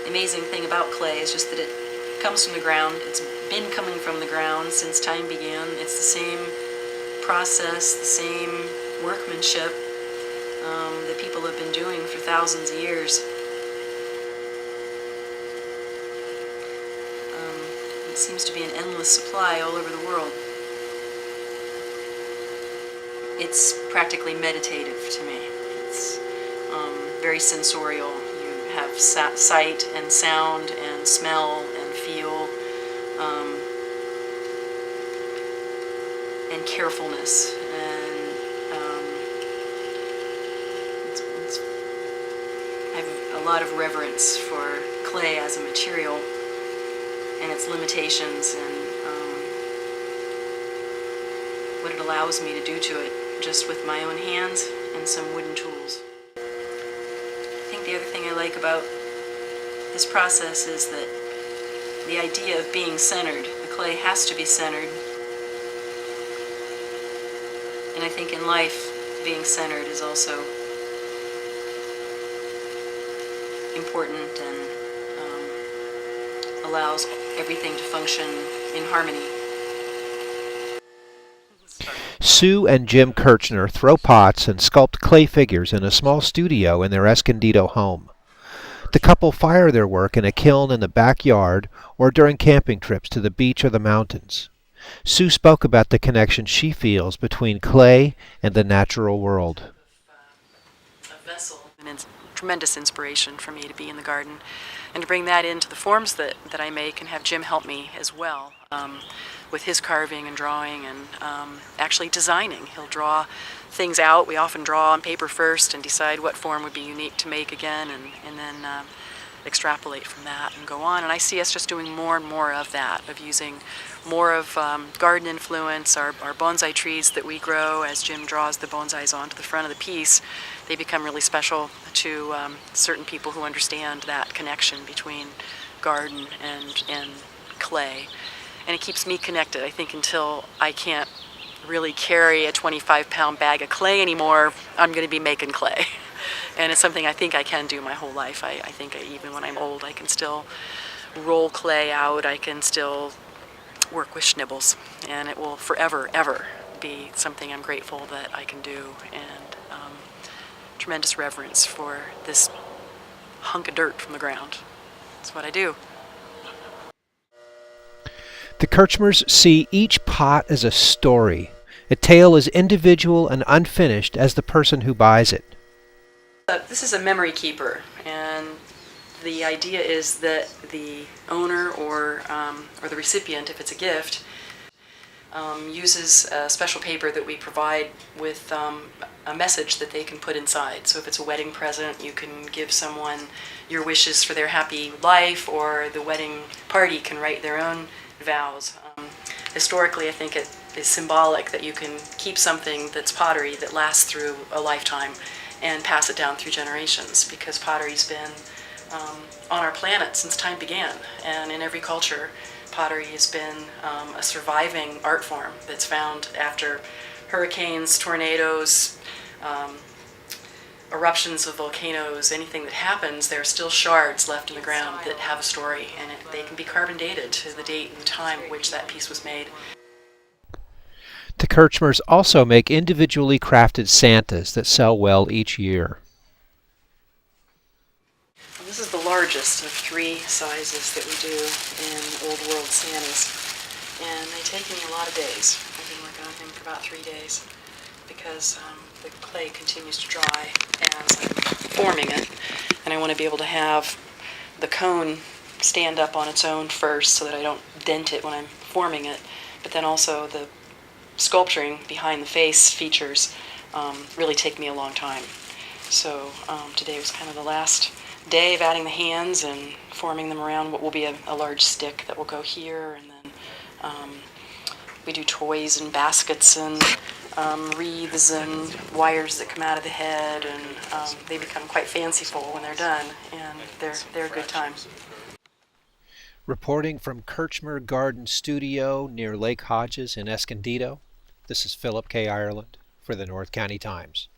The amazing thing about clay is just that it comes from the ground. It's been coming from the ground since time began. It's the same process, the same workmanship that people have been doing for thousands of years. It seems to be an endless supply all over the world. It's practically meditative to me. It's very sensorial. You have sight and sound and smell and feel and carefulness. And I have a lot of reverence for clay as a material and its limitations and what it allows me to do to it just with my own hands and some wooden tools. I think the other thing I like about this process is that the idea of being centered. The clay has to be centered. And I think in life, being centered is also important and allows everything to function in harmony. Sue and Jim Kirchner throw pots and sculpt clay figures in a small studio in their Escondido home. The couple fire their work in a kiln in the backyard or during camping trips to the beach or the mountains. Sue spoke about the connection she feels between clay and the natural world. A vessel. And it's tremendous inspiration for me to be in the garden and to bring that into the forms that I make and have Jim help me as well with his carving and drawing and actually designing. He'll draw things out. We often draw on paper first and decide what form would be unique to make again and then extrapolate from that and go on. And I see us just doing more and more of that, of using more of garden influence. Our bonsai trees that we grow, as Jim draws the bonsais onto the front of the piece, they become really special to certain people who understand that connection between garden and clay. And it keeps me connected. I think until I can't really carry a 25-pound bag of clay anymore, I'm going to be making clay. And it's something I think I can do my whole life. I think even when I'm old, I can still roll clay out. I can still work with schnibbles. And it will forever, ever be something I'm grateful that I can do. And tremendous reverence for this hunk of dirt from the ground. That's what I do. The Kirchmers see each pot as a story, a tale as individual and unfinished as the person who buys it. This is a memory keeper, and the idea is that the owner or the recipient, if it's a gift, uses a special paper that we provide with a message that they can put inside. So if it's a wedding present, you can give someone your wishes for their happy life, or the wedding party can write their own vows. Historically, I think it is symbolic that you can keep something that's pottery that lasts through a lifetime and pass it down through generations, because pottery's been on our planet since time began, and in every culture pottery has been a surviving art form that's found after hurricanes, tornadoes, eruptions of volcanoes. Anything that happens, there are still shards left in the ground that have a story, and they can be carbon dated to the date and time at which that piece was made. The Kirchmers also make individually crafted Santas that sell well each year. This is the largest of 3 sizes that we do in Old World Santas, and they take me a lot of days. I've been working on him for about 3 days because the clay continues to dry as I'm forming it, and I want to be able to have the cone stand up on its own first so that I don't dent it when I'm forming it, but then also the sculpturing behind the face features really take me a long time. So today was kind of the last day of adding the hands and forming them around what will be a large stick that will go here, and then we do toys and baskets and wreaths and wires that come out of the head, and they become quite fanciful when they're done, and they're a good time. Reporting from Kirchmer Garden Studio near Lake Hodges in Escondido, this is Philip K. Ireland for the North County Times.